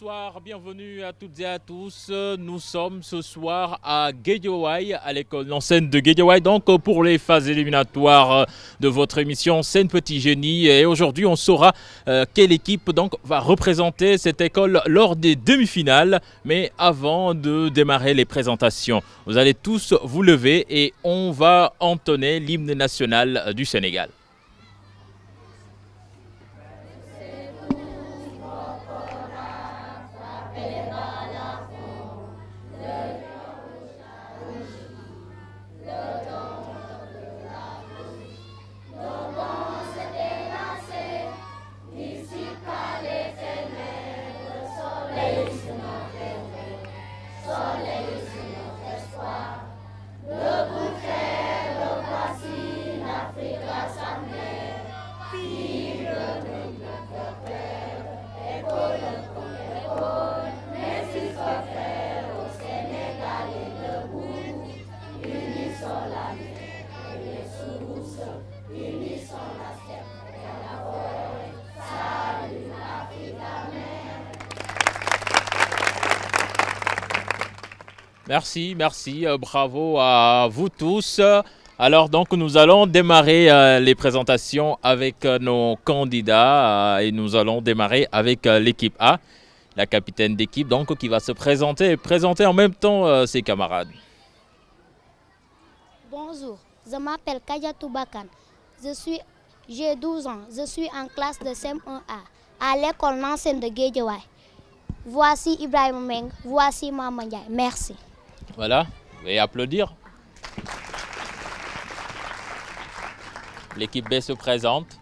bonsoir, bienvenue à toutes et à tous. Nous sommes ce soir à Guédiawaye, à l'école Nancéine de Guédiawaye, donc pour les phases éliminatoires de votre émission Sen Petit Génie. Et aujourd'hui, on saura quelle équipe donc va représenter cette école lors des demi-finales. Mais avant de démarrer les présentations, vous allez tous vous lever et on va entonner l'hymne national du Sénégal. Merci, bravo à vous tous. Alors donc nous allons démarrer les présentations avec nos candidats et nous allons démarrer avec l'équipe A, la capitaine d'équipe donc qui va se présenter et présenter en même temps ses camarades. Bonjour, je m'appelle Kadiatou Bakan. J'ai 12 ans, je suis en classe de CM1A à l'école Nancéine de Guédiawaye. Voici Ibrahim Meng, voici Maman Ndiaye. Merci. Voilà, vous pouvez applaudir. L'équipe B se présente.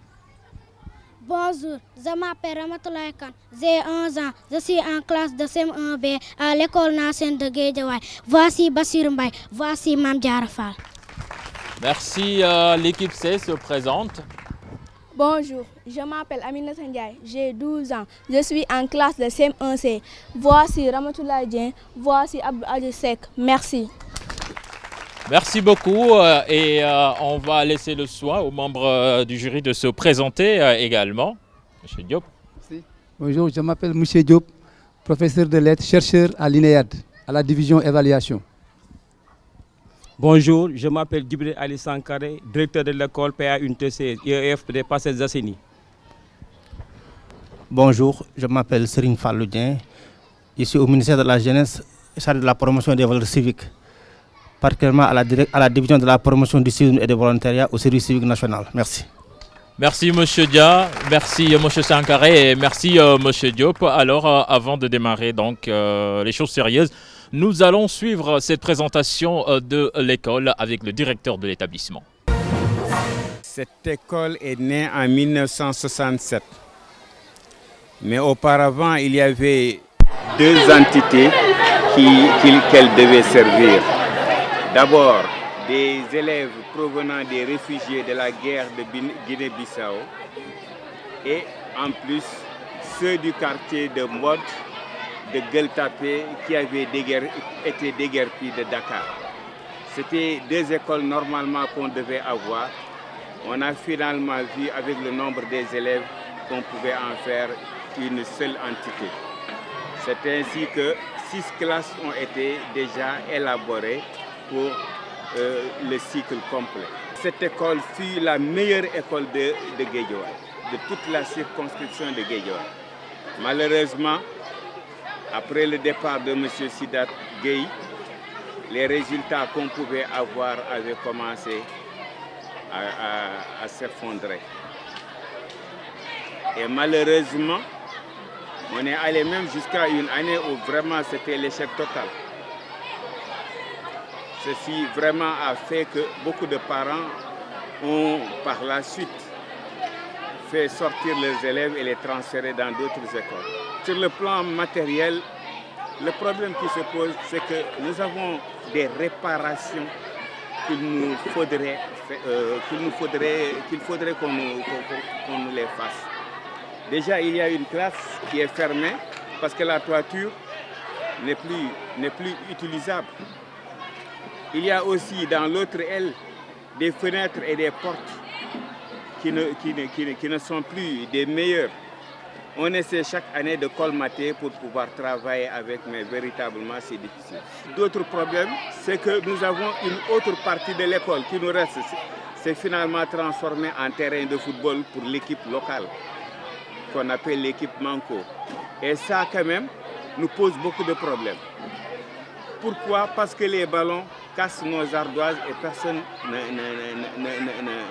Bonjour, je m'appelle Ramatoulaye Kane, j'ai 11 ans, je suis en classe de CM1B à l'école Nancéine de Guédiawaye. Voici Bassirou Mbaye, voici Mame Diarra Fall. Merci, l'équipe C se présente. Bonjour, je m'appelle Aminata Ndiaye, j'ai 12 ans, je suis en classe de CM1C. Voici Ramatoulaye Dieng, voici Abdou Aziz Seck. Merci. Merci beaucoup et on va laisser le soin aux membres du jury de se présenter également. Monsieur Diop. Merci. Bonjour, je m'appelle Monsieur Diop, professeur de lettres, chercheur à l'INEAD, à la division évaluation. Bonjour, je m'appelle Djibril Ali Sankaré, directeur de l'école PA Unité 16, IEF des Parcelles Assainies. Bonjour, je m'appelle Serine Falloudien, je suis au ministère de la Jeunesse, chargé de la promotion des valeurs civiques, particulièrement à la division de la promotion du civisme et du volontariat au service civique national. Merci. Merci Monsieur Dia, merci Monsieur Sankaré et merci Monsieur Diop. Alors avant de démarrer donc les choses sérieuses, nous allons suivre cette présentation de l'école avec le directeur de l'établissement. Cette école est née en 1967. Mais auparavant, il y avait deux entités qu'elle devait servir. D'abord, des élèves provenant des réfugiés de la guerre de Guinée-Bissau et en plus ceux du quartier de Mbod, de Gueltapé qui avaient été déguerpis de Dakar. C'était deux écoles normalement qu'on devait avoir. On a finalement vu avec le nombre des élèves qu'on pouvait en faire une seule entité. C'est ainsi que 6 classes ont été déjà élaborées pour le cycle complet. Cette école fut la meilleure école de Guédiawaye, de toute la circonscription de Guédiawaye. Malheureusement, après le départ de M. Sidat Gueye, les résultats qu'on pouvait avoir avaient commencé à s'effondrer. Et malheureusement, on est allé même jusqu'à une année où vraiment c'était l'échec total. Ceci vraiment a fait que beaucoup de parents ont par la suite fait sortir leurs élèves et les transférer dans d'autres écoles. Sur le plan matériel, le problème qui se pose, c'est que nous avons des réparations qu'il faudrait qu'on nous les fasse. Déjà, il y a une classe qui est fermée parce que la toiture n'est plus utilisable. Il y a aussi dans l'autre aile des fenêtres et des portes qui ne sont plus des meilleures. On essaie chaque année de colmater pour pouvoir travailler avec, mais véritablement c'est difficile. D'autres problèmes, c'est que nous avons une autre partie de l'école qui nous reste. C'est finalement transformé en terrain de football pour l'équipe locale, qu'on appelle l'équipe Manco. Et ça, quand même, nous pose beaucoup de problèmes. Pourquoi? Parce que les ballons cassent nos ardoises et personne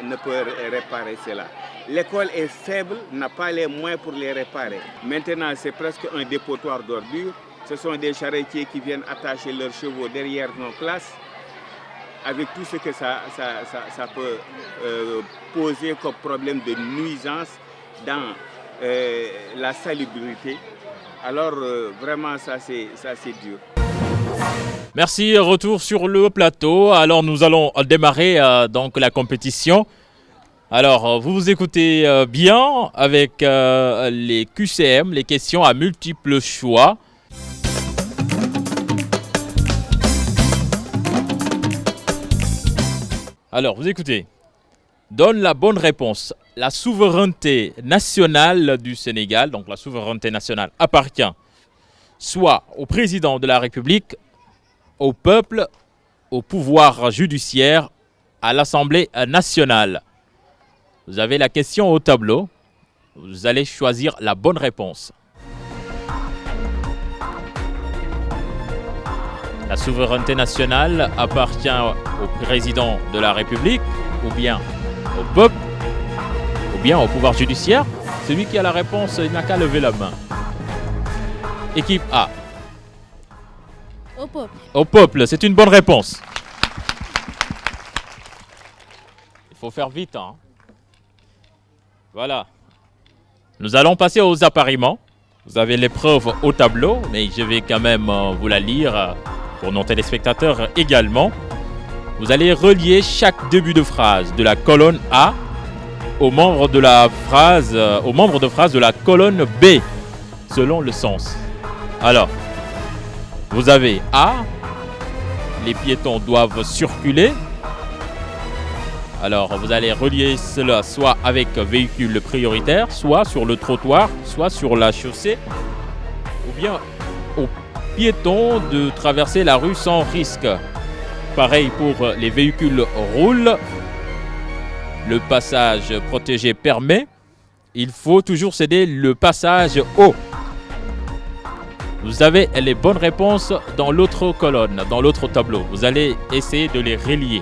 ne peut réparer cela. L'école est faible, n'a pas les moyens pour les réparer. Maintenant, c'est presque un dépotoir d'ordures. Ce sont des charretiers qui viennent attacher leurs chevaux derrière nos classes, avec tout ce que ça peut poser comme problème de nuisance dans la salubrité. Alors, vraiment, ça c'est dur. Merci, retour sur le plateau. Alors nous allons démarrer donc la compétition. Alors vous vous écoutez bien avec les QCM, les questions à multiples choix. Alors vous écoutez. Donne la bonne réponse. La souveraineté nationale du Sénégal, donc la souveraineté nationale appartient soit au président de la République, au peuple, au pouvoir judiciaire, à l'Assemblée nationale. Vous avez la question au tableau. Vous allez choisir la bonne réponse. La souveraineté nationale appartient au président de la République, ou bien au peuple, ou bien au pouvoir judiciaire. Celui qui a la réponse n'a qu'à lever la main. Équipe A. Au peuple. Au peuple, c'est une bonne réponse. Il faut faire vite, hein. Voilà. Nous allons passer aux appariements. Vous avez l'épreuve au tableau, mais je vais quand même vous la lire pour nos téléspectateurs également. Vous allez relier chaque début de phrase de la colonne A aux membres de phrase de la colonne B, selon le sens. Alors, vous avez A, les piétons doivent circuler. Alors, vous allez relier cela soit avec véhicule prioritaire, soit sur le trottoir, soit sur la chaussée, ou bien aux piétons de traverser la rue sans risque. Pareil pour les véhicules roulent. Le passage protégé permet. Il faut toujours céder le passage haut. Vous avez les bonnes réponses dans l'autre colonne, dans l'autre tableau. Vous allez essayer de les relier.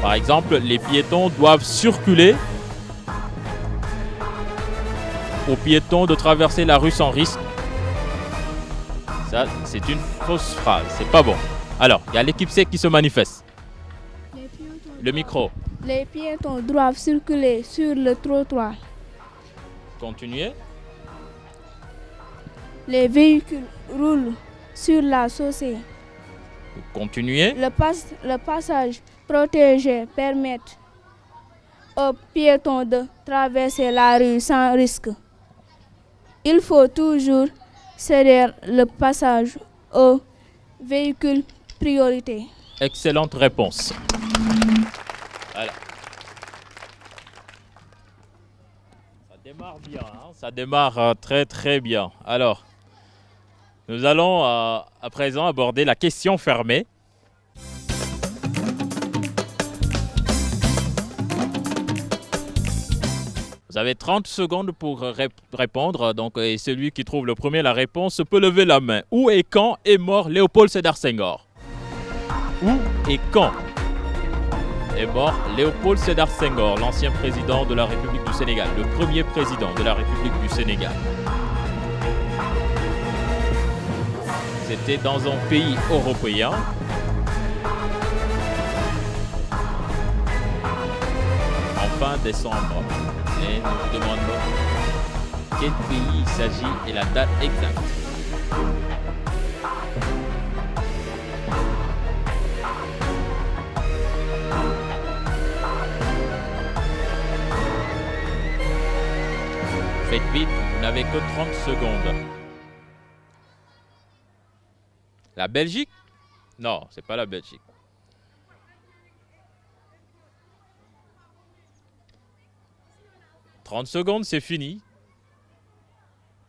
Par exemple, les piétons doivent circuler. Aux piétons de traverser la rue sans risque. Ça, c'est une fausse phrase. C'est pas bon. Alors, il y a l'équipe C qui se manifeste. Le micro. Les piétons doivent circuler sur le trottoir. Continuez. Les véhicules roulent sur la chaussée. Continuez. Le passage protégé permet aux piétons de traverser la rue sans risque. Il faut toujours céder le passage aux véhicules priorité. Excellente réponse. Voilà. Ça démarre bien, hein? Ça démarre très très bien. Alors, nous allons à présent aborder la question fermée. Vous avez 30 secondes pour répondre. Donc, et celui qui trouve le premier la réponse peut lever la main. Où et quand est mort Léopold Sédar Senghor? Où et quand est mort Léopold Sédar Senghor, l'ancien président de la République du Sénégal, le premier président de la République du Sénégal? C'était dans un pays européen. En fin décembre. Et nous vous demandons quel pays il s'agit et la date exacte. Faites vite, vous n'avez que 30 secondes. La Belgique? Non, c'est pas la Belgique. 30 secondes, c'est fini.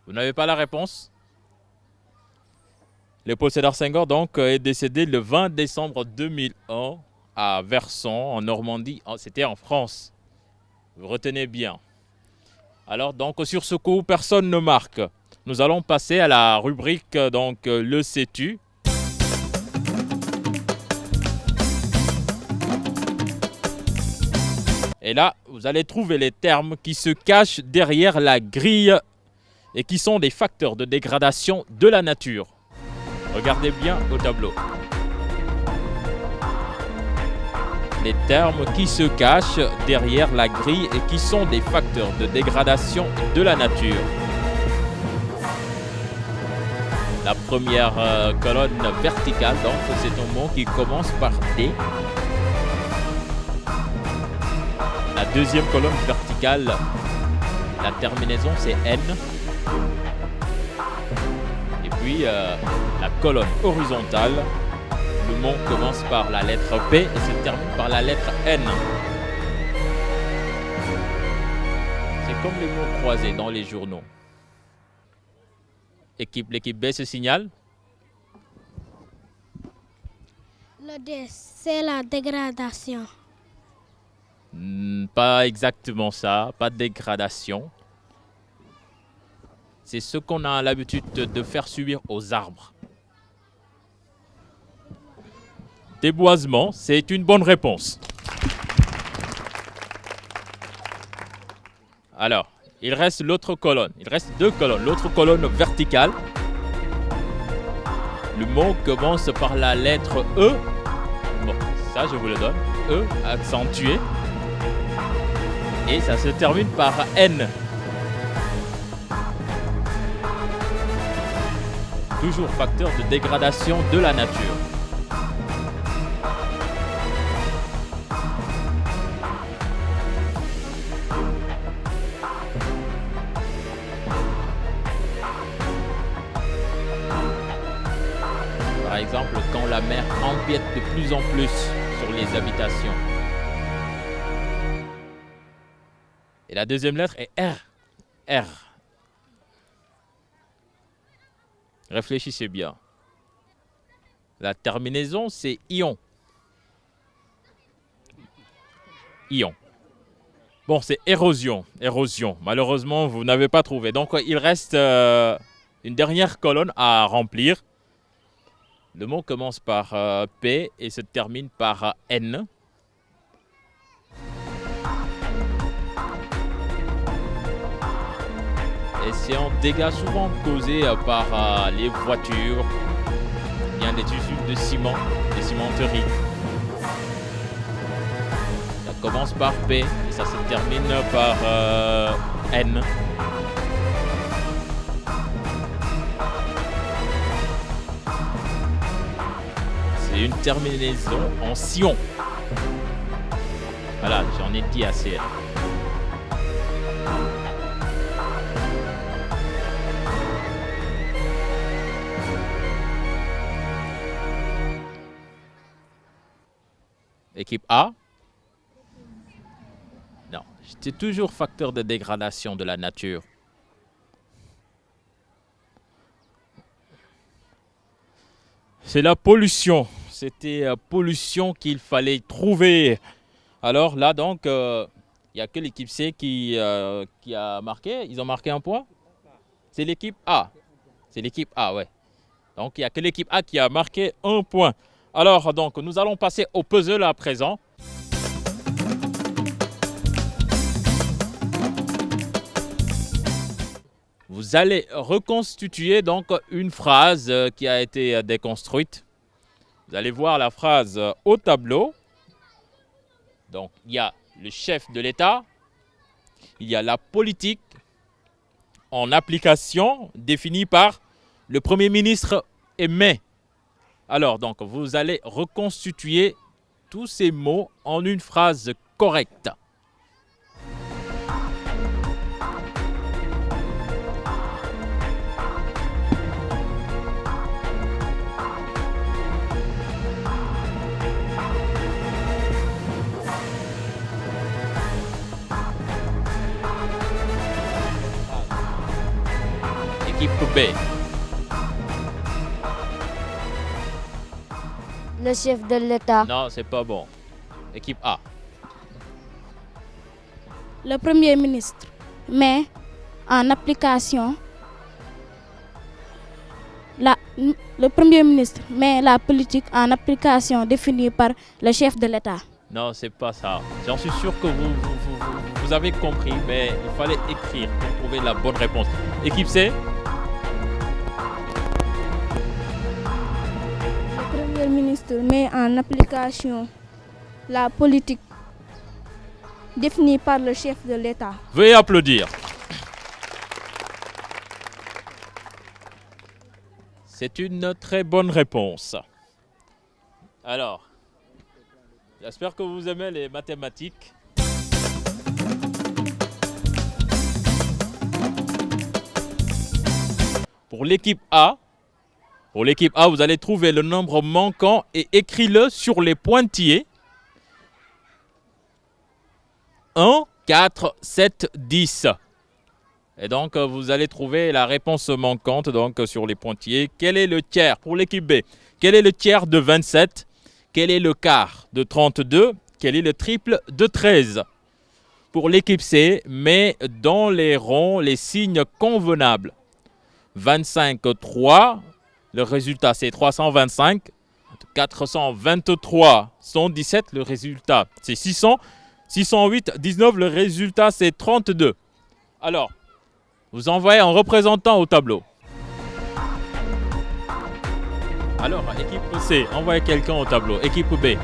Vous n'avez pas la réponse? Léopold Sédar Senghor donc est décédé le 20 décembre 2001 à Verson, en Normandie. C'était en France. Vous retenez bien. Alors donc sur ce coup, personne ne marque. Nous allons passer à la rubrique donc le sais-tu. Et là, vous allez trouver les termes qui se cachent derrière la grille et qui sont des facteurs de dégradation de la nature. Regardez bien au tableau. Les termes qui se cachent derrière la grille et qui sont des facteurs de dégradation de la nature. La première colonne verticale, donc, c'est un mot qui commence par D. La deuxième colonne verticale, la terminaison, c'est N. Et puis, la colonne horizontale, le mot commence par la lettre P et se termine par la lettre N. C'est comme les mots croisés dans les journaux. L'équipe B se signale. Le D, c'est la dégradation. Pas exactement ça, pas de dégradation. C'est ce qu'on a l'habitude de faire subir aux arbres. Déboisement, c'est une bonne réponse. Alors, il reste l'autre colonne. Il reste deux colonnes. L'autre colonne verticale. Le mot commence par la lettre E. Bon, ça je vous le donne. E accentué. Et ça se termine par N. Toujours facteur de dégradation de la nature. Par exemple, quand la mer empiète de plus en plus sur les habitations. Et la deuxième lettre est R. R. Réfléchissez bien. La terminaison, c'est ion. Ion. Bon, c'est érosion. Érosion. Malheureusement, vous n'avez pas trouvé. Donc, il reste une dernière colonne à remplir. Le mot commence par P et se termine par N. Et c'est un dégât souvent causé par les voitures, bien des usines de ciment, des cimenteries. Ça commence par P et ça se termine par N. C'est une terminaison en sion. Voilà, j'en ai dit assez. Équipe A. Non, c'est toujours facteur de dégradation de la nature. C'est la pollution. C'était pollution qu'il fallait trouver. Alors là, donc, il n'y a que l'équipe C qui a marqué. Ils ont marqué un point. C'est l'équipe A. C'est l'équipe A, ouais. Donc, il n'y a que l'équipe A qui a marqué un point. Alors, donc, nous allons passer au puzzle à présent. Vous allez reconstituer donc une phrase qui a été déconstruite. Vous allez voir la phrase au tableau. Donc, il y a le chef de l'État, il y a la politique en application définie par le Premier ministre et mai. Alors, donc, vous allez reconstituer tous ces mots en une phrase correcte. Équipe B. Le chef de l'État. Non, c'est pas bon. Équipe A. Le Premier ministre met en application le Premier ministre met la politique en application définie par le chef de l'État. Non, c'est pas ça. J'en suis sûr que vous avez compris, mais il fallait écrire pour trouver la bonne réponse. Équipe C. Le Premier ministre met en application la politique définie par le chef de l'État. Veuillez applaudir. C'est une très bonne réponse. Alors, j'espère que vous aimez les mathématiques. Pour l'équipe A, vous allez trouver le nombre manquant et écris-le sur les pointillés. 1, 4, 7, 10. Et donc, vous allez trouver la réponse manquante donc, sur les pointillés. Quel est le tiers pour l'équipe B? Quel est le tiers de 27? Quel est le quart de 32? Quel est le triple de 13? Pour l'équipe C, mets dans les ronds les signes convenables. 25, 3. Le résultat, c'est 325. 423, 117. Le résultat, c'est 600. 608, 19. Le résultat, c'est 32. Alors, vous envoyez un représentant au tableau. Alors, équipe C, envoyez quelqu'un au tableau. Équipe B.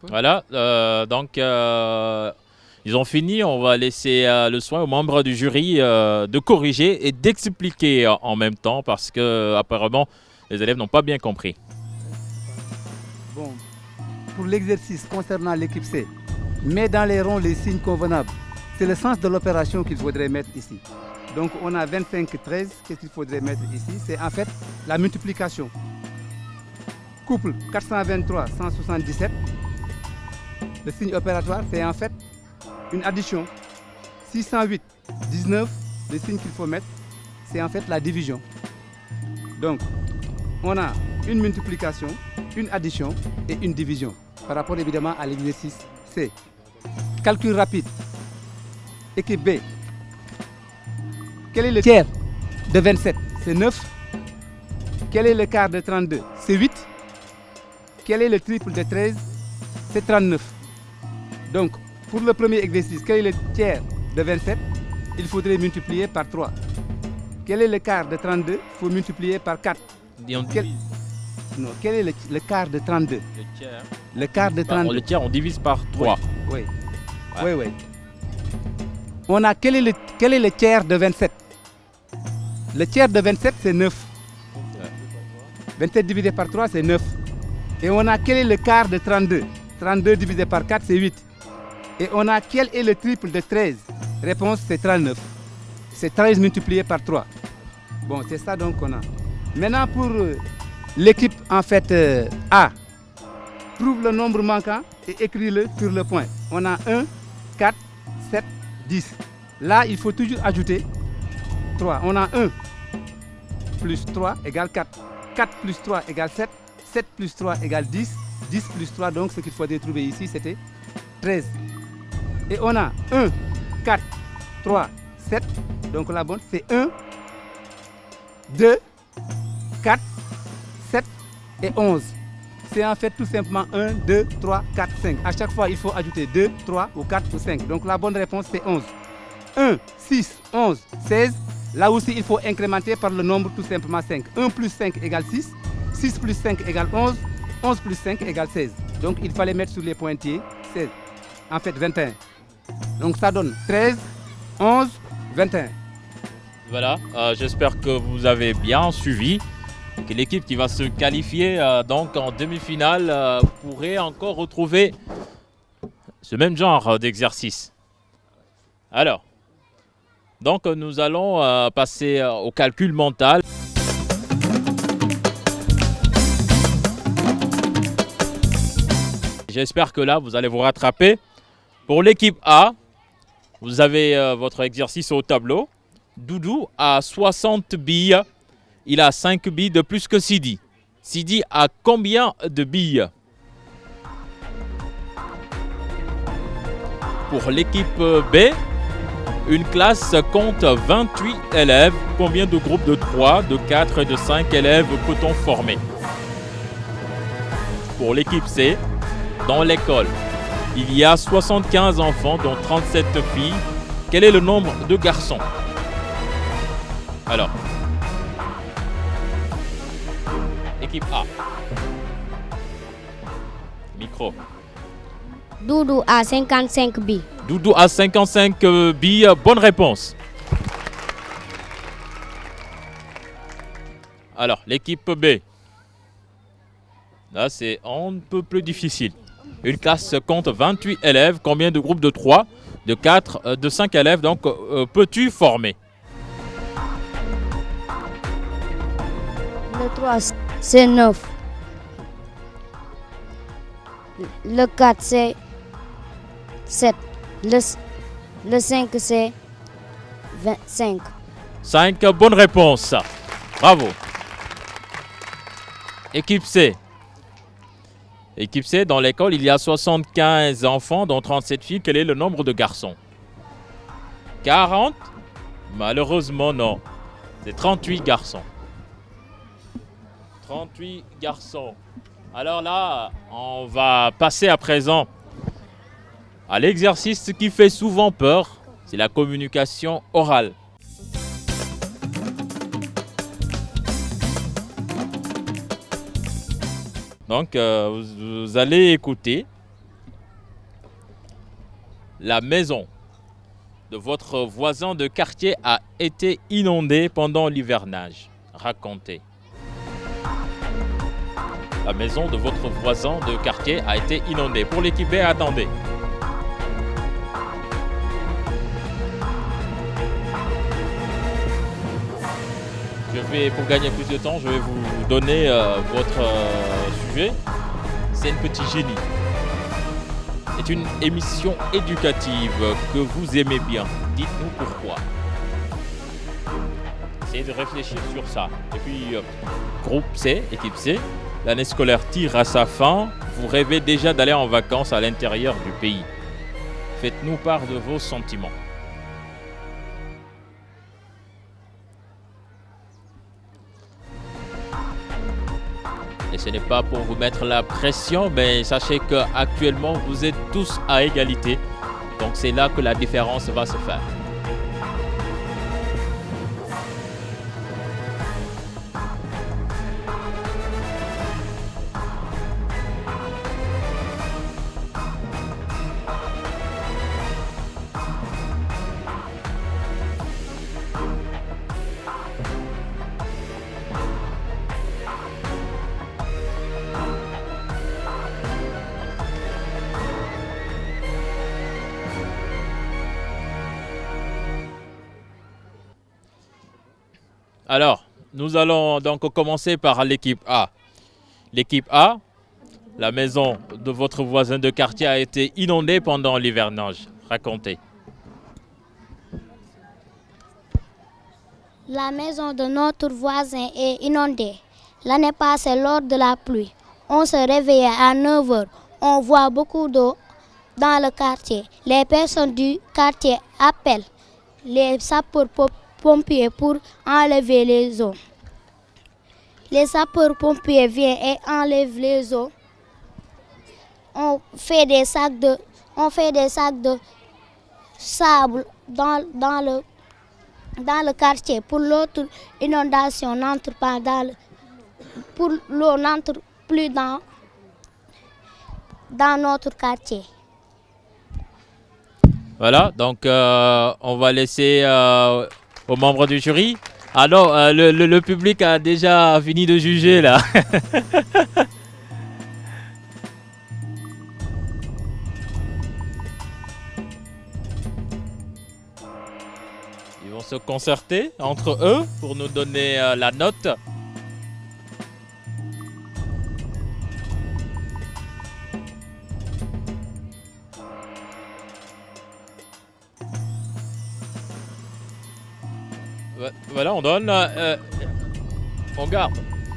Voilà, ils ont fini. On va laisser le soin aux membres du jury de corriger et d'expliquer en même temps parce que apparemment les élèves n'ont pas bien compris. Bon, pour l'exercice concernant l'équipe C, mets dans les ronds les signes convenables. C'est le sens de l'opération qu'il faudrait mettre ici. Donc on a 25, 13, qu'est-ce qu'il faudrait mettre ici? C'est en fait la multiplication. Couple 423, 177. Le signe opératoire, c'est en fait une addition. 608, 19, le signe qu'il faut mettre, c'est en fait la division. Donc, on a une multiplication, une addition et une division. Par rapport évidemment à l'exercice C. Calcul rapide. Équipe B. Quel est le tiers de 27? C'est 9. Quel est le quart de 32? C'est 8. Quel est le triple de 13? C'est 39. Donc, pour le premier exercice, quel est le tiers de 27? Il faudrait multiplier par 3. Quel est le quart de 32? Il faut multiplier par 4. Quel est le quart de 32? Le tiers. Le quart de 32. Le tiers, on divise par 3. Oui. Oui. On a quel est le tiers de 27? Le tiers de 27, c'est 9. 27 divisé par 3, c'est 9. Et on a quel est le quart de 32? 32 divisé par 4, c'est 8. Et on a quel est le triple de 13? Réponse, c'est 39. C'est 13 multiplié par 3. Bon, c'est ça donc qu'on a. Maintenant, pour l'équipe en fait A, trouve le nombre manquant et écris-le sur le point. On a 1, 4, 7, 10. Là, il faut toujours ajouter 3. On a 1 plus 3 égale 4. 4 plus 3 égale 7. 7 plus 3 égale 10. 10 plus 3, donc ce qu'il faudrait trouver ici, c'était 13. Et on a 1, 4, 3, 7. Donc la bonne, c'est 1, 2, 4, 7 et 11. C'est en fait tout simplement 1, 2, 3, 4, 5. À chaque fois, il faut ajouter 2, 3 ou 4 ou 5. Donc la bonne réponse, c'est 11. 1, 6, 11, 16. Là aussi, il faut incrémenter par le nombre tout simplement 5. 1 plus 5 égale 6. 6 plus 5 égale 11. 11 plus 5 égale 16. Donc il fallait mettre sur les pointillés 16. En fait, 21. Donc ça donne 13, 11, 21. Voilà, j'espère que vous avez bien suivi. Que l'équipe qui va se qualifier donc en demi-finale pourrait encore retrouver ce même genre d'exercice. Alors, donc nous allons passer au calcul mental. J'espère que là, vous allez vous rattraper. Pour l'équipe A, vous avez votre exercice au tableau. Doudou a 60 billes. Il a 5 billes de plus que Sidi. Sidi a combien de billes? Pour l'équipe B, une classe compte 28 élèves. Combien de groupes de 3, de 4 et de 5 élèves peut-on former? Pour l'équipe C, dans l'école, il y a 75 enfants, dont 37 filles. Quel est le nombre de garçons? Alors, équipe A. Micro. Doudou a 55 billes. Doudou a 55 billes. Bonne réponse. Alors, l'équipe B. Là, c'est un peu plus difficile. Une classe compte 28 élèves. Combien de groupes de 3, de 4, de 5 élèves donc peux-tu former? Le 3, c'est 9. Le 4, c'est 7. Le 5, c'est 25. 5 bonnes réponses. Bravo. Équipe C. Équipe C, dans l'école, il y a 75 enfants, dont 37 filles. Quel est le nombre de garçons? 40? Malheureusement, non. C'est 38 garçons. 38 garçons. Alors là, on va passer à présent à l'exercice qui fait souvent peur. C'est la communication orale. Donc, vous allez écouter. La maison de votre voisin de quartier a été inondée pendant l'hivernage. Racontez. La maison de votre voisin de quartier a été inondée. Pour l'équipe B, attendez. Pour gagner plus de temps, je vais vous donner votre sujet. C'est un petit génie. C'est une émission éducative que vous aimez bien. Dites-nous pourquoi. Essayez de réfléchir sur ça. Et puis, groupe C, équipe C, l'année scolaire tire à sa fin. Vous rêvez déjà d'aller en vacances à l'intérieur du pays. Faites-nous part de vos sentiments. Et ce n'est pas pour vous mettre la pression, mais sachez qu'actuellement, vous êtes tous à égalité. Donc c'est là que la différence va se faire. Alors, nous allons donc commencer par l'équipe A. L'équipe A, la maison de votre voisin de quartier a été inondée pendant l'hivernage. Racontez. La maison de notre voisin est inondée. L'année passée, lors de la pluie, on se réveillait à 9 heures. On voit beaucoup d'eau dans le quartier. Les personnes du quartier appellent les sapeurs-pompiers pour enlever les eaux. Les sapeurs-pompiers viennent et enlèvent les eaux. On fait des sacs de sable dans le quartier pour l'autre inondation n'entre pas pour l'eau n'entre plus dans notre quartier. Voilà, donc on va laisser aux membres du jury. Ah non, le public a déjà fini de juger là. Ils vont se concerter entre eux pour nous donner la note. Voilà, on donne, on garde.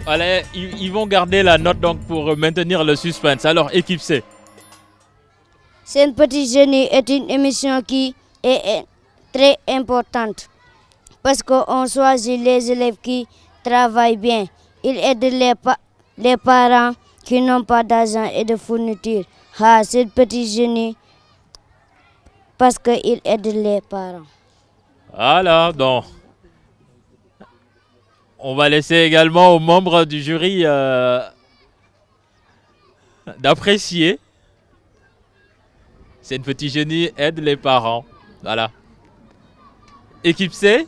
Allez, ils vont garder la note donc pour maintenir le suspense. Alors, équipe C. Sen Petit Génie est une émission qui est très importante parce qu'on choisit les élèves qui travaillent bien. Il aide les parents qui n'ont pas d'argent et de fourniture. Ah, Sen Petit Génie parce qu'il aide les parents. Voilà, donc. On va laisser également aux membres du jury d'apprécier. C'est une Petit Génie aide les parents. Voilà. Équipe C,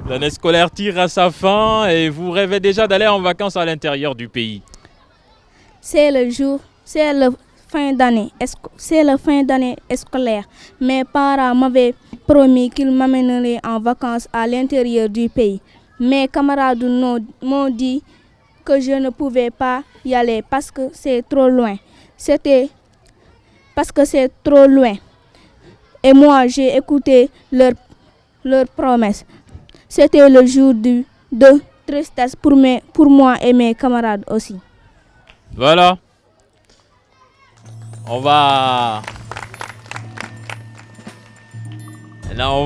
l'année scolaire tire à sa fin et vous rêvez déjà d'aller en vacances à l'intérieur du pays. C'est le fin d'année scolaire. Mes parents m'avaient promis qu'ils m'amèneraient en vacances à l'intérieur du pays. Mes camarades m'ont dit que je ne pouvais pas y aller parce que c'est trop loin. Et moi, j'ai écouté leurs promesses. C'était le jour de tristesse pour moi et mes camarades aussi. Voilà. On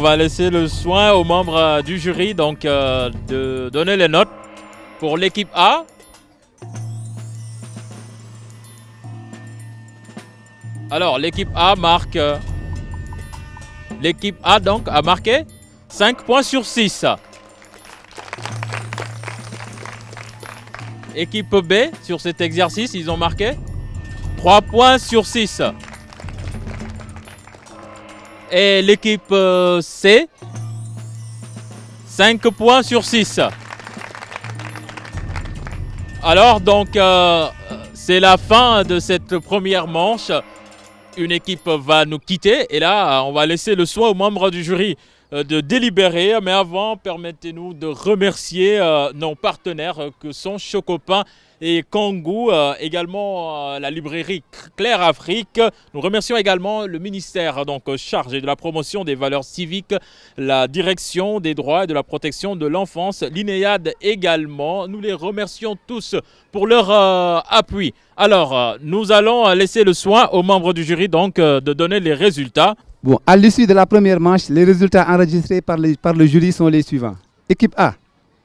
va laisser le soin aux membres du jury donc de donner les notes pour l'équipe A. Alors l'équipe A marque. L'équipe A donc a marqué 5 points sur 6. Équipe B sur cet exercice, ils ont marqué 3 points sur 6. Et l'équipe C, 5 points sur 6. Alors donc, c'est la fin de cette première manche. Une équipe va nous quitter et là, on va laisser le soin aux membres du jury de délibérer. Mais avant, permettez-nous de remercier nos partenaires que sont Chocopain et Kangoo, également la librairie Claire Afrique. Nous remercions également le ministère donc chargé de la promotion des valeurs civiques, la direction des droits et de la protection de l'enfance, l'INEAD également. Nous les remercions tous pour leur appui. Alors, nous allons laisser le soin aux membres du jury donc de donner les résultats. Bon, à l'issue de la première manche, les résultats enregistrés par le jury sont les suivants. Équipe A,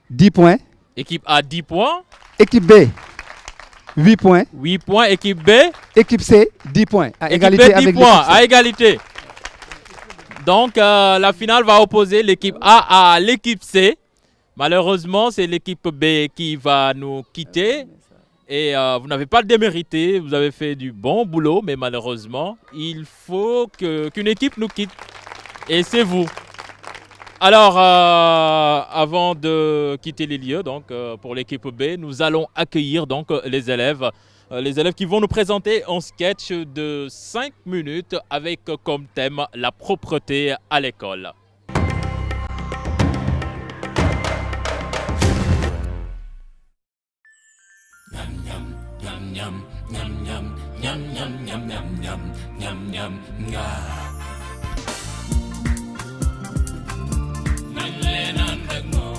10 points. Équipe A, 10 points. Équipe B, 8 points. 8 points. Équipe B. Équipe C, 10 points. À Équipe égalité B, 10 avec points. l'équipe C. À égalité. Donc, la finale va opposer l'équipe A à l'équipe C. Malheureusement, c'est l'équipe B qui va nous quitter. Et vous n'avez pas le démérité. Vous avez fait du bon boulot. Mais malheureusement, il faut qu'une équipe nous quitte. Et c'est vous. Alors, avant de quitter les lieux, donc pour l'équipe B, nous allons accueillir donc les élèves qui vont nous présenter un sketch de 5 minutes avec comme thème la propreté à l'école. Nañ leen ànd ak moom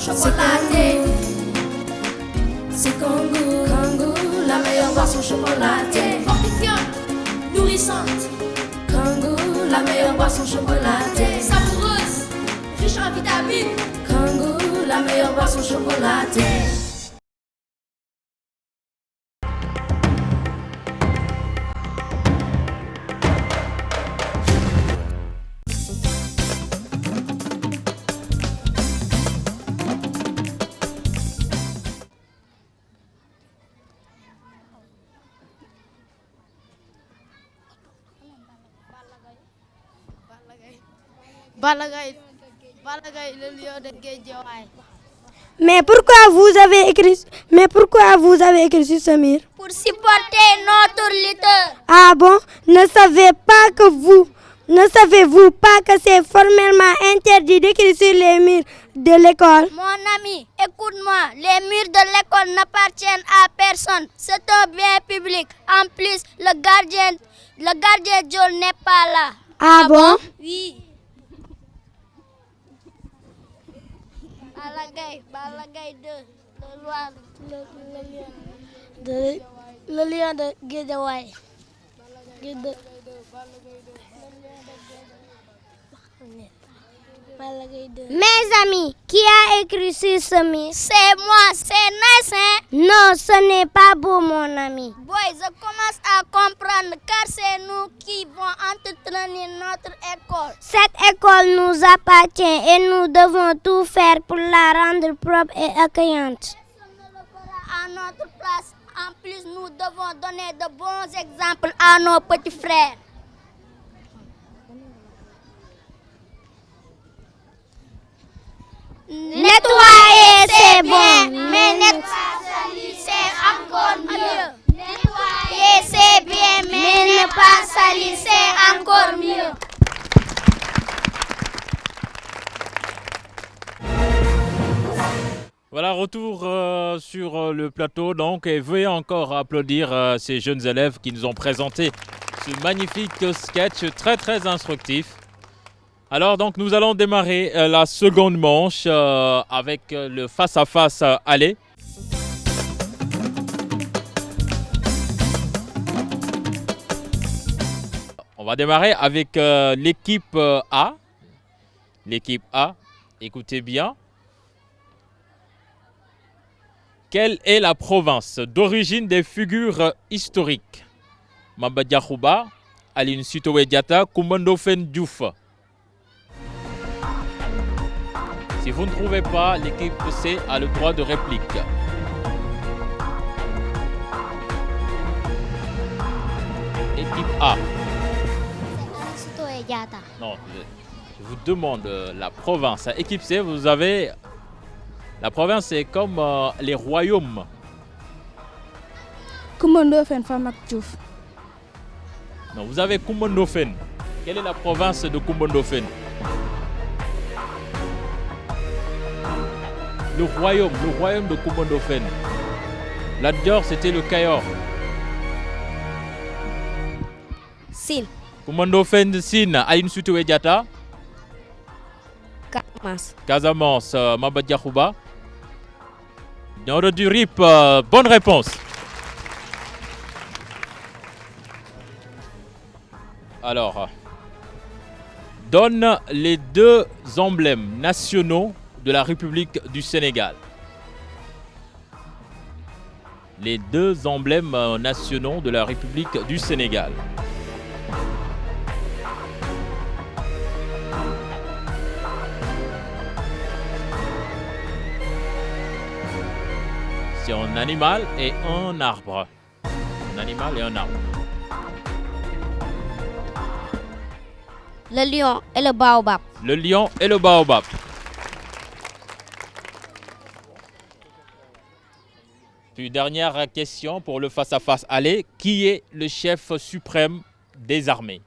chocolatée. C'est Kangoo, Kangoo, la meilleure boisson chocolatée. Fortifiante, nourrissante. Kangoo, la meilleure boisson chocolatée. Savoureuse, riche en vitamines. Kangoo, la meilleure boisson chocolatée. Balagaï, le lion de Guédiawaye. Mais pourquoi vous avez écrit sur ce mur? Pour supporter notre leader. Ah bon? Ne savez-vous pas que c'est formellement interdit d'écrire sur les murs de l'école? Mon ami, écoute-moi, les murs de l'école n'appartiennent à personne. C'est un bien public. En plus, le gardien Joel n'est pas là. Ah bon? Oui. Balagaï 2, le lion de Guédiawaye. Mes amis, qui a écrit sur ce mur? C'est moi, c'est nice, hein? Non, ce n'est pas beau, mon ami. Boy, je commence à comprendre car c'est nous qui vont entretenir notre école. Cette école nous appartient et nous devons tout faire pour la rendre propre et accueillante. Personne ne le fera à notre place. En plus, nous devons donner de bons exemples à nos petits frères. Nettoyer, c'est bon, mais nettoyer, c'est encore mieux. Nettoyer, c'est bien, mais ne pas salir, c'est encore mieux. Voilà, retour sur le plateau donc, et veuillez encore applaudir ces jeunes élèves qui nous ont présenté ce magnifique sketch très très instructif. Alors donc nous allons démarrer la seconde manche avec le face-à-face aller. On va démarrer avec l'équipe A. L'équipe A, écoutez bien. Quelle est la province d'origine des figures historiques? Mamba Diakhouba, Aline Sitoé Diatta, Coumba Ndoffène Diouf. Si vous ne trouvez pas, l'équipe C a le droit de réplique. Équipe A. Non, je vous demande la province. Équipe C, vous avez... La province, c'est comme les royaumes. Coumba Ndoffène Famak Diouf. Non, vous avez Coumba Ndoffène. Quelle est la province de Coumba Ndoffène? Le royaume de Coumba Ndoffène. Lat Dior, c'était le Kayor. Sine. Coumba Ndoffène, Sine. Aline Sitoé Diatta. Casamance. Casamance, Mamba Diakhouba. Nord du RIP, bonne réponse. Alors, donne les deux emblèmes nationaux de la République du Sénégal. Les deux emblèmes nationaux de la République du Sénégal. C'est un animal et un arbre. Un animal et un arbre. Le lion et le baobab. Le lion et le baobab. Puis dernière question pour le face-à-face aller. Qui est le chef suprême des armées?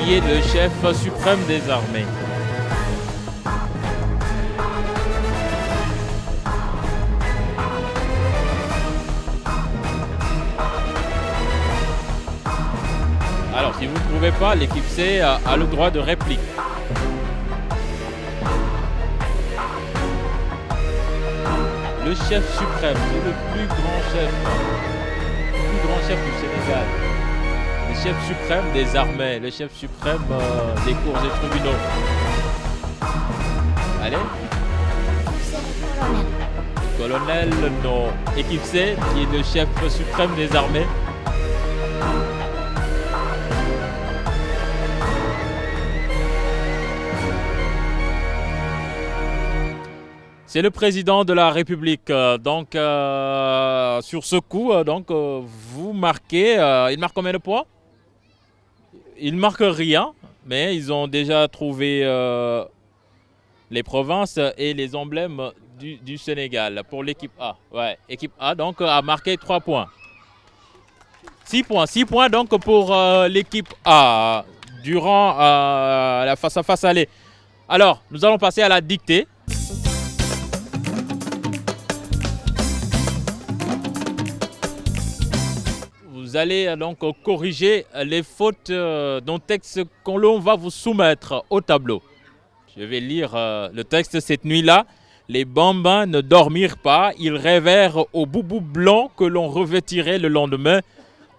Qui est le chef suprême des armées? Si vous ne trouvez pas, l'équipe C a le droit de réplique. Le chef suprême, c'est le plus grand chef du Sénégal. Le chef suprême des armées, le chef suprême des cours et tribunaux. Allez. C'est le colonel. Colonel, non. Équipe C, qui est le chef suprême des armées. C'est le président de la République. Donc, sur ce coup, vous marquez. Il marque combien de points? Il ne marque rien, mais ils ont déjà trouvé les provinces et les emblèmes du Sénégal pour l'équipe A. Ouais, équipe A donc a marqué 3 points. 6 points donc pour l'équipe A durant la face-à-face aller. Alors, nous allons passer à la dictée. Vous allez donc corriger les fautes d'un texte qu'on va vous soumettre au tableau. Je vais lire le texte cette nuit-là. Les bambins ne dormirent pas, ils rêvèrent au boubou blanc que l'on revêtirait le lendemain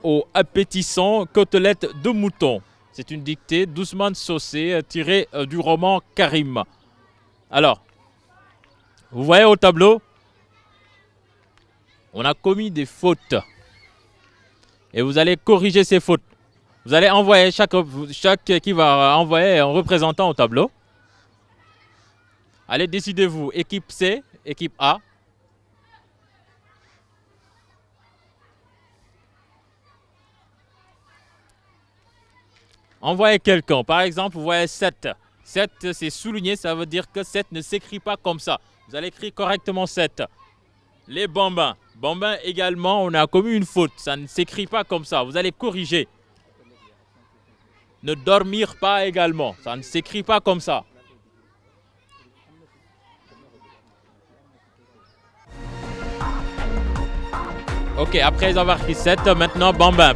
aux appétissants côtelettes de mouton. C'est une dictée d'Ousmane Socé tirée du roman Karim. Alors, vous voyez au tableau, on a commis des fautes. Et vous allez corriger ces fautes. Vous allez envoyer chaque qui va envoyer un représentant au tableau. Allez, décidez-vous. Équipe C, équipe A. Envoyez quelqu'un. Par exemple, vous voyez 7. 7, c'est souligné, ça veut dire que 7 ne s'écrit pas comme ça. Vous allez écrire correctement 7. Les bambins. Bambins également, on a commis une faute. Ça ne s'écrit pas comme ça. Vous allez corriger. Ne dormir pas également. Ça ne s'écrit pas comme ça. Ok, après avoir écrit 7, maintenant bambin.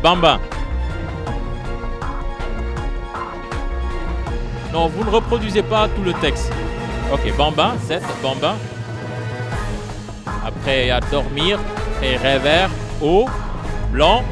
Non, vous ne reproduisez pas tout le texte. Ok, bambin, 7, bambin. Après, il y a dormir, et rêveur, eau, blanc.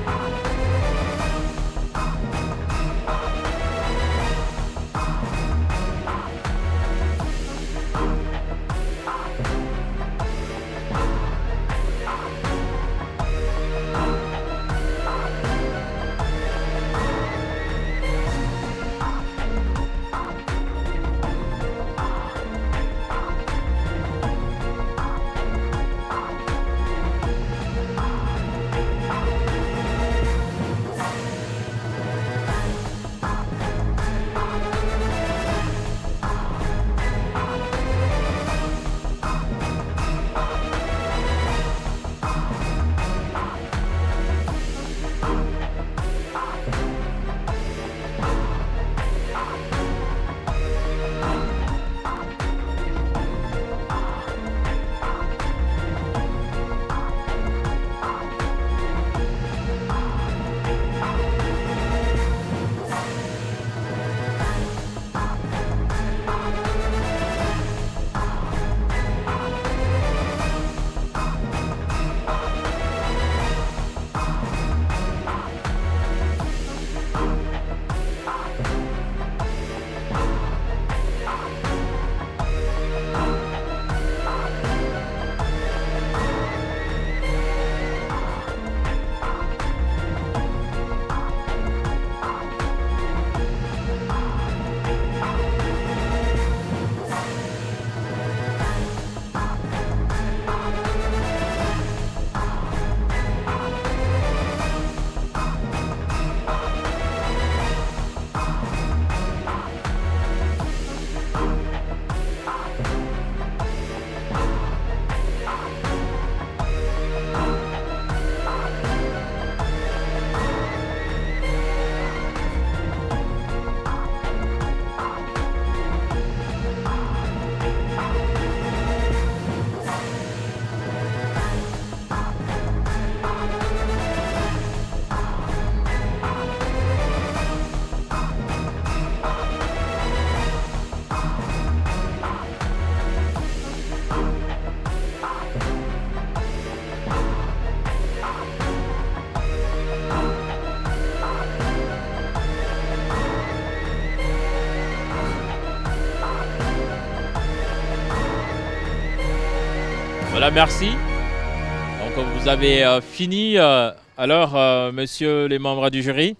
Voilà, merci. Donc vous avez fini. Alors, messieurs les membres du jury.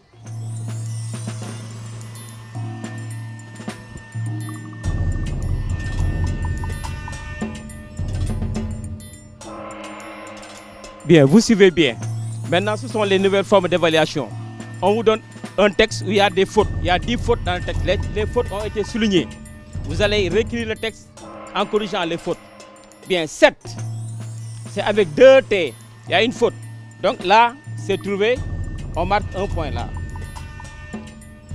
Bien, vous suivez bien. Maintenant, ce sont les nouvelles formes d'évaluation. On vous donne un texte où il y a des fautes. Il y a 10 fautes dans le texte. Les fautes ont été soulignées. Vous allez réécrire le texte en corrigeant les fautes. Bien, 7. C'est avec 2 T. Il y a une faute. Donc là, c'est trouvé. On marque un point là.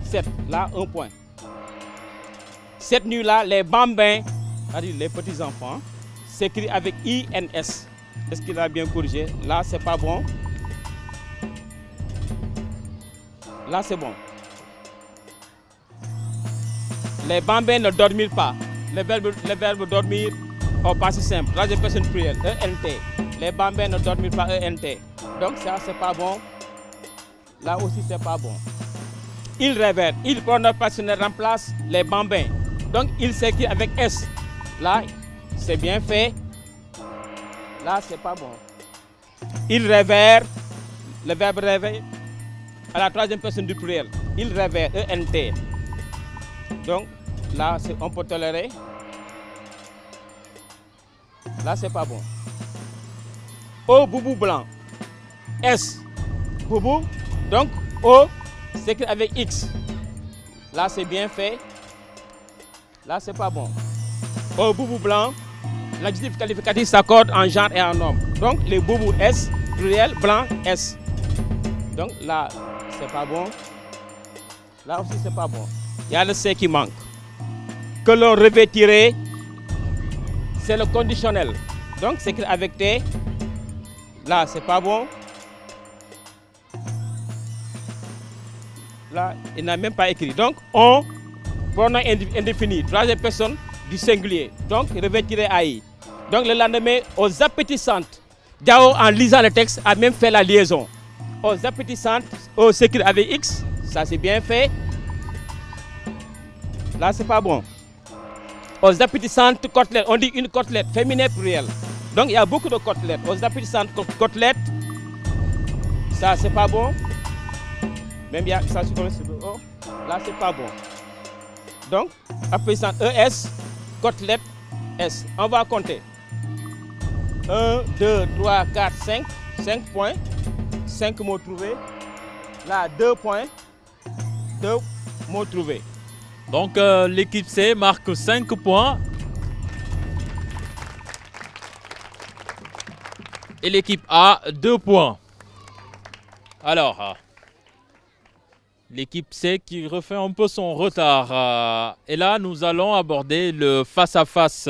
7. Là, un point. Cette nuit-là, les bambins, c'est-à-dire les petits-enfants, s'écrit avec INS. Est-ce qu'il a bien corrigé? Là, c'est pas bon. Là, c'est bon. Les bambins ne dormirent pas. Le verbe dormir au passé simple. Troisième personne plurielle. ENT. Les bambins ne dormirent pas. ENT. Donc, ça, c'est pas bon. Là aussi, c'est pas bon. Il révère. Il pronom personnel remplace les bambins. Donc, il s'écrit avec S. Là, c'est bien fait. Là, c'est pas bon. Il révère, le verbe réveille, à la troisième personne du pluriel. Il révère, ENT. Donc, là, on peut tolérer. Là, c'est pas bon. O, boubou blanc. S, boubou. Donc, O, s'écrit avec X. Là, c'est bien fait. Là, c'est pas bon. O, boubou blanc. L'adjectif qualificatif s'accorde en genre et en nombre. Donc, les boubous S, pluriel, blanc, S. Donc, là, c'est pas bon. Là aussi, c'est pas bon. Il y a le C qui manque. Que l'on revêtirait, c'est le conditionnel. Donc, c'est écrit avec T. Là, c'est pas bon. Là, il n'a même pas écrit. Donc, on, pronom indéfini, troisième personne du singulier. Donc, revêtirait AI. Donc, le lendemain, aux appétissantes, Diao, en lisant le texte, a même fait la liaison. Aux appétissantes, au s'écrit avec X, ça c'est bien fait. Là, c'est pas bon. Aux appétissantes côtelettes, on dit une côtelette, féminin pluriel. Donc, il y a beaucoup de côtelettes. Aux appétissantes côtelettes, ça c'est pas bon. Même il y a ça sur le O, là c'est pas bon. Donc, appétissante ES, côtelette S. On va compter. 1, 2, 3, 4, 5. 5 points. 5 mots trouvés. Là, 2 points. 2 mots trouvés. Donc, l'équipe C marque 5 points. Et l'équipe A, 2 points. Alors, l'équipe C qui refait un peu son retard. Et là, nous allons aborder le face-à-face.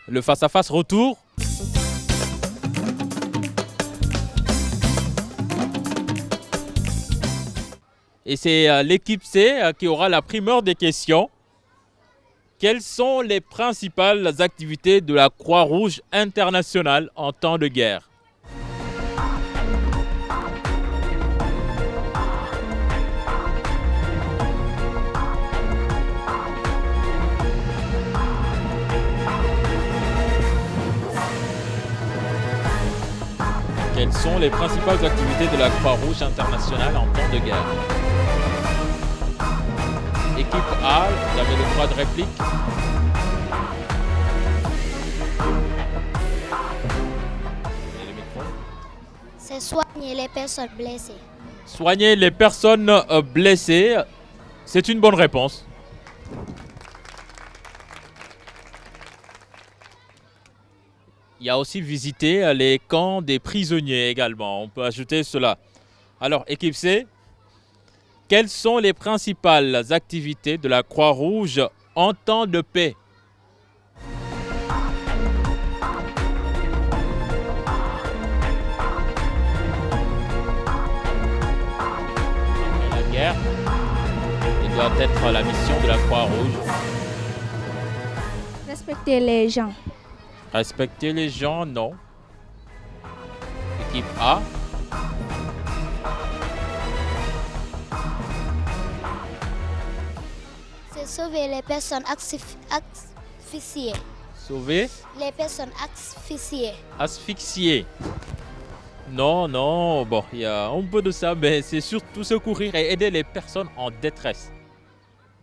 Le face-à-face retour. Et c'est l'équipe C qui aura la primeur des questions. Quelles sont les principales activités de la Croix-Rouge internationale en temps de guerre? Quelles sont les principales activités de la Croix-Rouge internationale en temps de guerre? Équipe A, vous avez le droit de réplique. Et le micro. C'est soigner les personnes blessées. Soigner les personnes blessées, c'est une bonne réponse. Il y a aussi visiter les camps des prisonniers également. On peut ajouter cela. Alors, équipe C, quelles sont les principales activités de la Croix-Rouge en temps de paix? Après la guerre, il doit être la mission de la Croix-Rouge. Respecter les gens. Respecter les gens, non. Équipe A. C'est sauver les personnes asphyxiées. Sauver. Les personnes asphyxiées. Asphyxier. Non, non, bon, il y a un peu de ça, mais c'est surtout secourir et aider les personnes en détresse.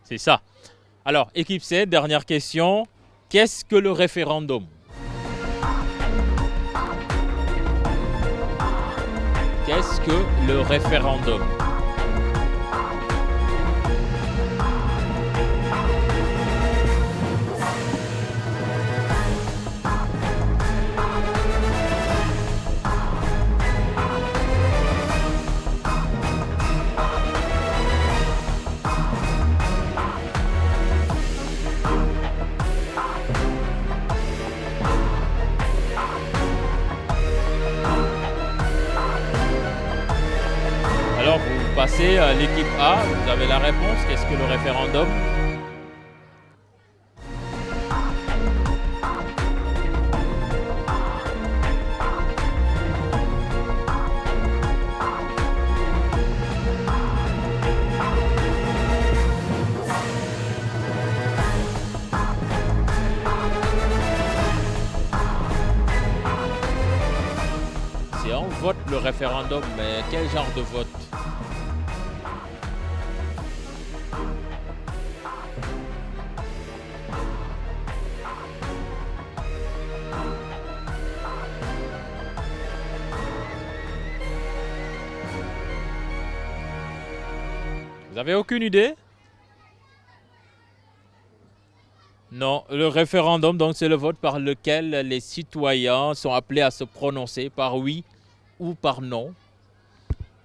C'est ça. Alors, équipe C, dernière question. Qu'est-ce que le référendum? Qu'est-ce que le référendum? Alors, vous passez à l'équipe A, vous avez la réponse. Qu'est-ce que le référendum? C'est un vote, le référendum, mais quel genre de vote? Vous avez aucune idée? Non, le référendum, donc, c'est le vote par lequel les citoyens sont appelés à se prononcer par oui ou par non.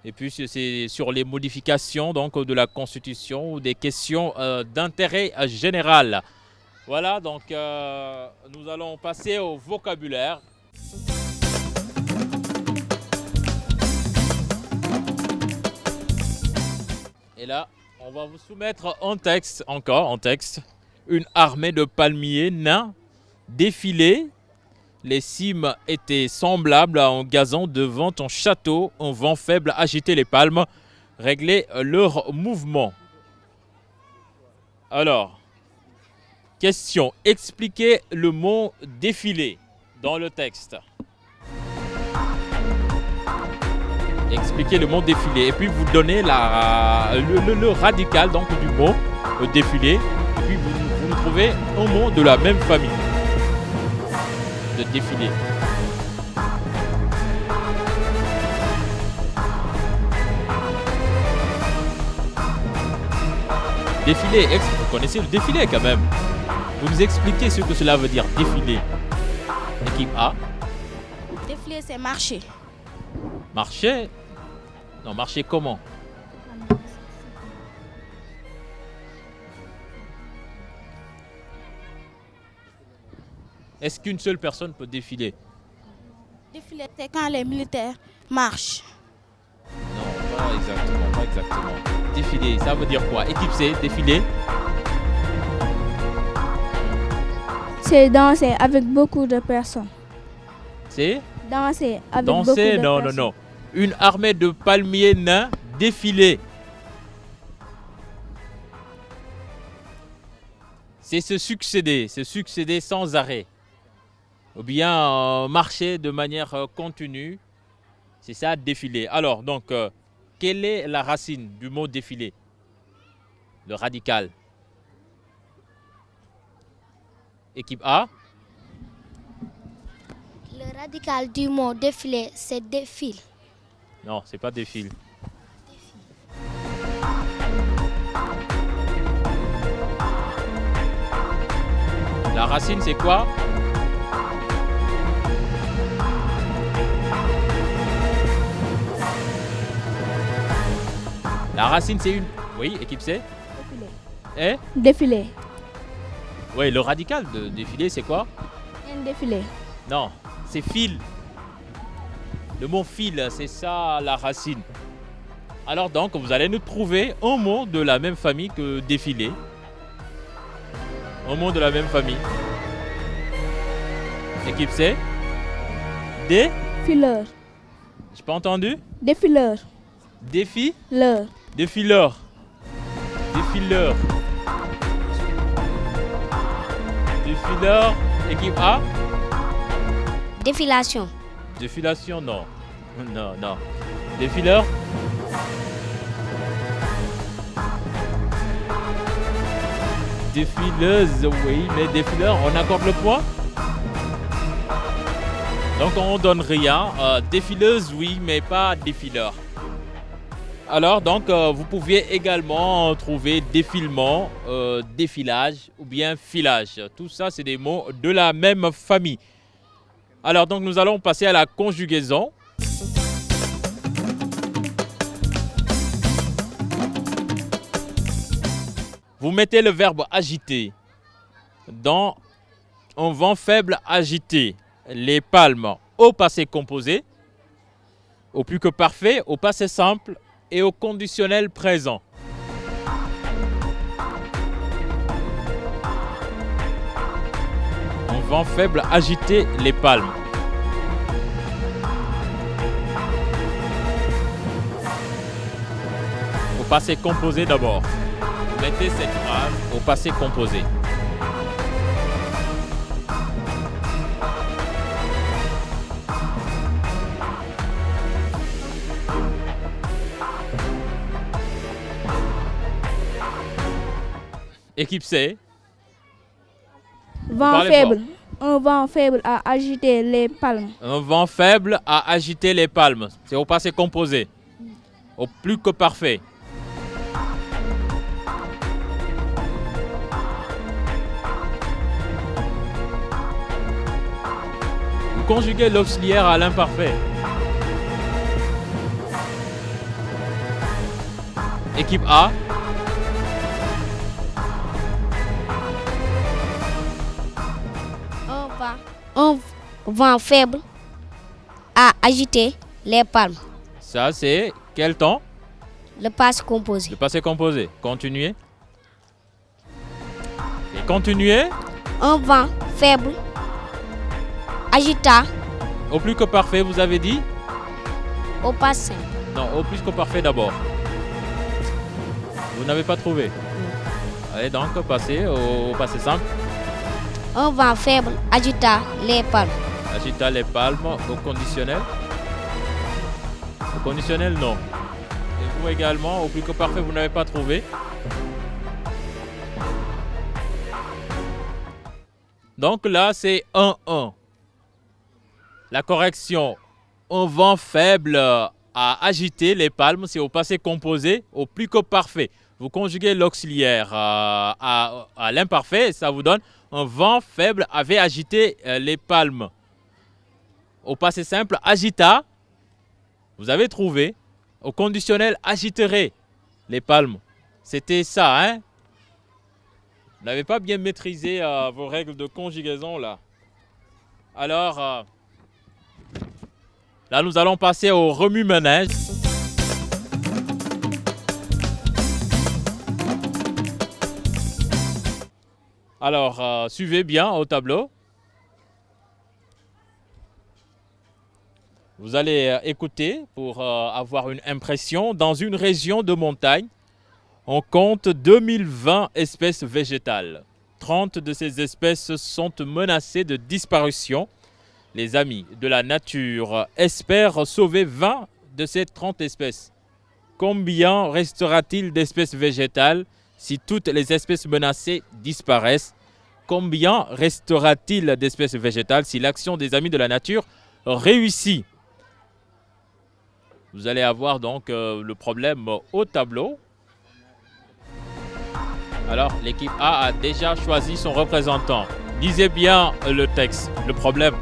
Et puis c'est sur les modifications donc, de la Constitution ou des questions d'intérêt général. Voilà, donc nous allons passer au vocabulaire. Et là, on va vous soumettre un texte, encore un texte. Une armée de palmiers nains défilait. Les cimes étaient semblables à un gazon devant un château. Un vent faible agitait les palmes, réglait leur mouvement. Alors, question. Expliquez le mot défilé dans le texte. Expliquez le mot défilé. Et puis vous donnez le radical donc, du mot défilé. Et puis vous trouvez un mot de la même famille. De défilé. Défilé, vous connaissez le défilé quand même. Vous nous expliquez ce que cela veut dire, défilé. Équipe A. Défiler, c'est marcher. Marcher? Non, marcher comment? Est-ce qu'une seule personne peut défiler? Défiler, c'est quand les militaires marchent. Non, pas exactement, pas exactement. Défiler, ça veut dire quoi? Équipe C, défiler. C'est danser avec beaucoup de personnes. C'est? Danser avec Danser, beaucoup de non, personnes. non, non. Une armée de palmiers nains défiler. C'est se succéder sans arrêt. Ou bien marcher de manière continue. C'est ça, défiler. Alors, donc, quelle est la racine du mot défiler? Le radical. Équipe A. Le radical du mot défiler, c'est défile. Non, c'est pas défile. La racine, c'est quoi? La racine, c'est une... Oui, équipe C. Défiler. Eh? Défiler. Oui, le radical de défiler, c'est quoi? Un défilé. Non, c'est fil. Le mot fil, c'est ça la racine. Alors donc, vous allez nous trouver un mot de la même famille que défiler. Un mot de la même famille. Équipe C. Fileur. J'ai pas entendu? Défileur. Défi? Leur. Défileur. Défileur. Défileur. Équipe A? Défilation. Défilation, non. Non, non. Défileur? Défileuse, oui, mais défileur, on accorde le point? Donc on donne rien. Défileuse, oui, mais pas défileur. Alors donc vous pouviez également trouver défilement, défilage ou bien filage. Tout ça c'est des mots de la même famille. Alors donc nous allons passer à la conjugaison. Vous mettez le verbe agiter dans un vent faible agité. Les palmes au passé composé, au plus que parfait, au passé simple et au conditionnel présent. Un vent faible agité les palmes. Au passé composé d'abord. Mettez cette phrase au passé composé. Équipe C. Vent Parlez faible. Un vent faible a agité les palmes. Un vent faible a agité les palmes. C'est au passé composé. Au plus que parfait. Vous conjuguez l'auxiliaire à l'imparfait. Équipe A. Un vent faible a agité les palmes. Ça, c'est quel temps? Le passé composé. Le passé composé. Continuez. Et continuez. Un vent faible agita Au plus que parfait, vous avez dit? au passé. Non, au plus que parfait d'abord. Vous n'avez pas trouvé? Allez donc, passez au passé simple. Un vent faible agita les palmes. Agita les palmes au conditionnel. Au conditionnel, non. Et vous également, au plus que parfait, vous n'avez pas trouvé. Donc là, c'est 1-1. La correction, un vent faible a agité les palmes, c'est au passé composé, au plus que parfait. Vous conjuguez l'auxiliaire à l'imparfait, ça vous donne un vent faible avait agité les palmes. Au passé simple, agita, vous avez trouvé. Au conditionnel, agiterait les palmes. C'était ça, hein? Vous n'avez pas bien maîtrisé vos règles de conjugaison, là. Alors, là, nous allons passer au remue-ménage. Alors, suivez bien au tableau. Vous allez écouter pour avoir une impression. Dans une région de montagne, on compte 2020 espèces végétales. 30 de ces espèces sont menacées de disparition. Les amis de la nature espèrent sauver 20 de ces 30 espèces. Combien restera-t-il d'espèces végétales si toutes les espèces menacées disparaissent? Combien restera-t-il d'espèces végétales si l'action des amis de la nature réussit? Vous allez avoir donc le problème au tableau. Alors, l'équipe A a déjà choisi son représentant. Lisez bien le texte, le problème.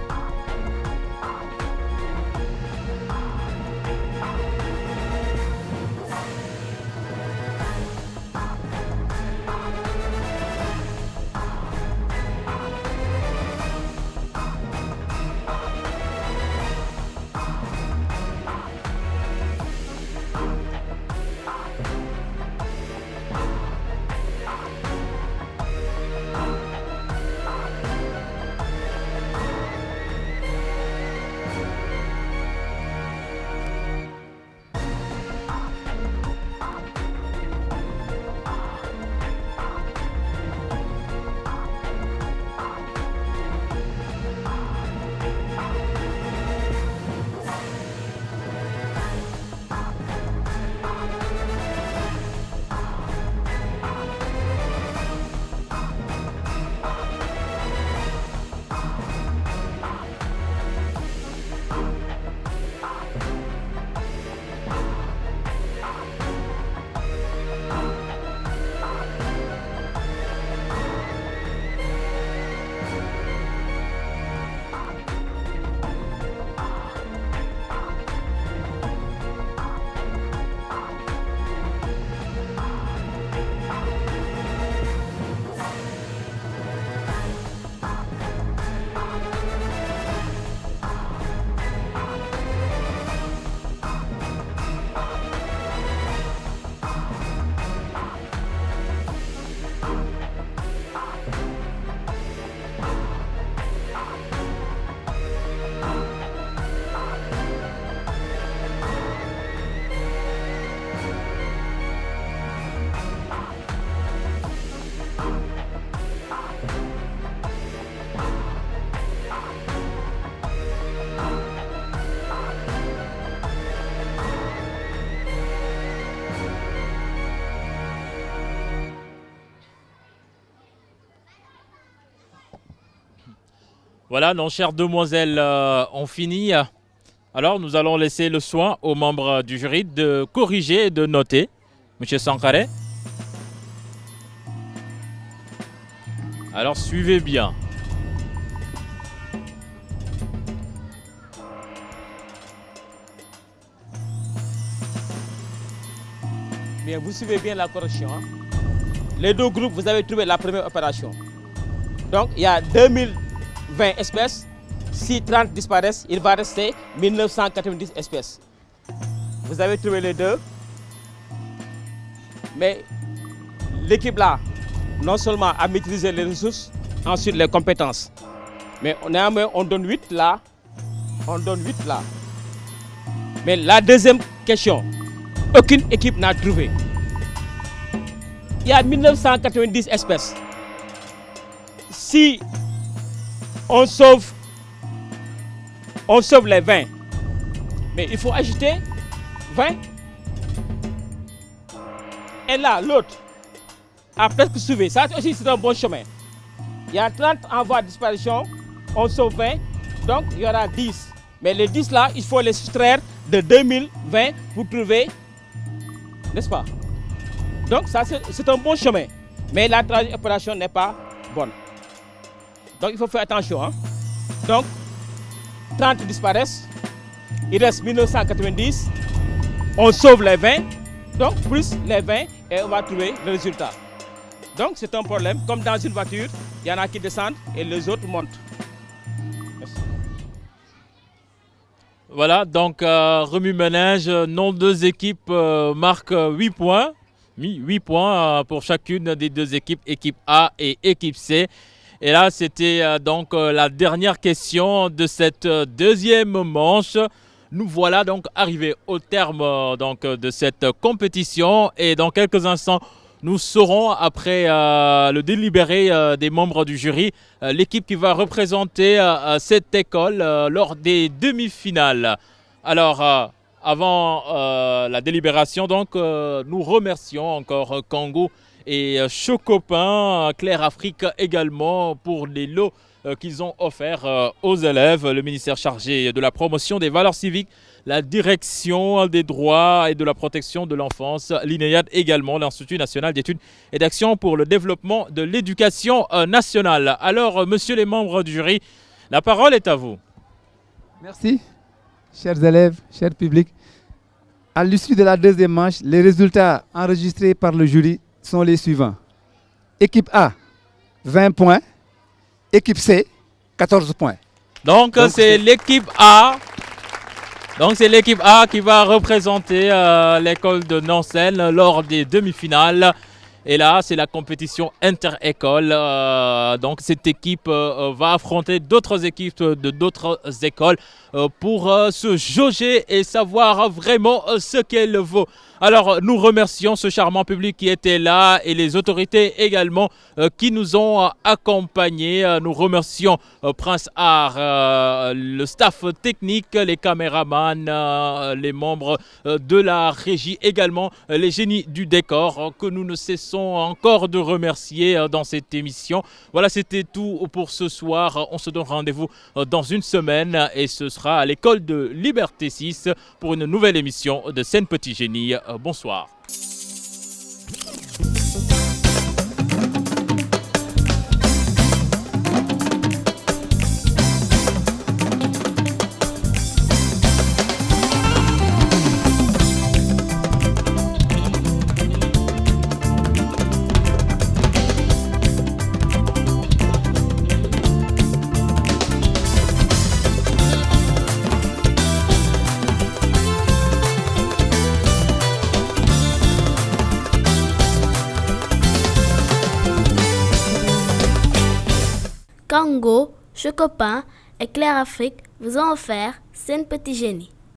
Voilà, nos chères demoiselles ont fini. Alors, nous allons laisser le soin aux membres du jury de corriger et de noter. Monsieur Sankaré. Alors, suivez bien. Bien, vous suivez bien la correction. Hein? Les deux groupes, vous avez trouvé la première opération. Donc, il y a 2020 espèces. Si 30 disparaissent, il va rester 1990 espèces. Vous avez trouvé les deux. Mais l'équipe là, non seulement a maîtrisé les ressources, ensuite les compétences. Mais néanmoins, on donne 8 là. On donne 8 là. Mais la deuxième question, aucune équipe n'a trouvé. Il y a 1990 espèces. Si on sauve les 20, mais il faut ajouter 20. Et là, l'autre a presque sauvé. Ça aussi, c'est un bon chemin. Il y a 30 en voie de disparition, on sauve 20, donc il y aura 10. Mais les 10 là, il faut les soustraire de 2020 pour trouver, n'est-ce pas? Donc ça, c'est un bon chemin. Mais la troisième opération n'est pas bonne. Donc il faut faire attention. Hein? Donc, 30 disparaissent, il reste 1990, on sauve les 20, donc plus les 20 et on va trouver le résultat. Donc c'est un problème, comme dans une voiture, il y en a qui descendent et les autres montent. Merci. Voilà, donc remue-ménage, nos deux équipes marquent 8 points. 8 points pour chacune des deux équipes, équipe A et équipe C. Et là, c'était donc la dernière question de cette deuxième manche. Nous voilà donc arrivés au terme donc, de cette compétition. Et dans quelques instants, nous saurons, après le délibéré des membres du jury, l'équipe qui va représenter cette école lors des demi-finales. Alors, avant la délibération, donc, nous remercions encore Kango et Chocopin, Claire Afrique également pour les lots qu'ils ont offerts aux élèves. Le ministère chargé de la promotion des valeurs civiques, la direction des droits et de la protection de l'enfance, l'INEAD également, l'Institut national d'études et d'action pour le développement de l'éducation nationale. Alors, messieurs les membres du jury, la parole est à vous. Merci, chers élèves, chers publics. À l'issue de la deuxième manche, les résultats enregistrés par le jury sont les suivants. Équipe A, 20 points. Équipe C, 14 points. Donc c'est l'équipe A. Donc c'est l'équipe A qui va représenter l'école de Nansen lors des demi-finales. Et là, c'est la compétition inter-école. Donc cette équipe va affronter d'autres équipes de d'autres écoles pour se jauger et savoir vraiment ce qu'elle vaut. Alors nous remercions ce charmant public qui était là et les autorités également qui nous ont accompagnés. Nous remercions Prince Art, le staff technique, les caméramans, les membres de la régie également, les génies du décor que nous ne cessons encore de remercier dans cette émission. Voilà, c'était tout pour ce soir. On se donne rendez-vous dans une semaine et ce sera à l'école de Liberté 6 pour une nouvelle émission de Sen Petit Génie. Bonsoir. Kango, Chocopin et Claire Afrique vous ont offert Sen Petit Génie.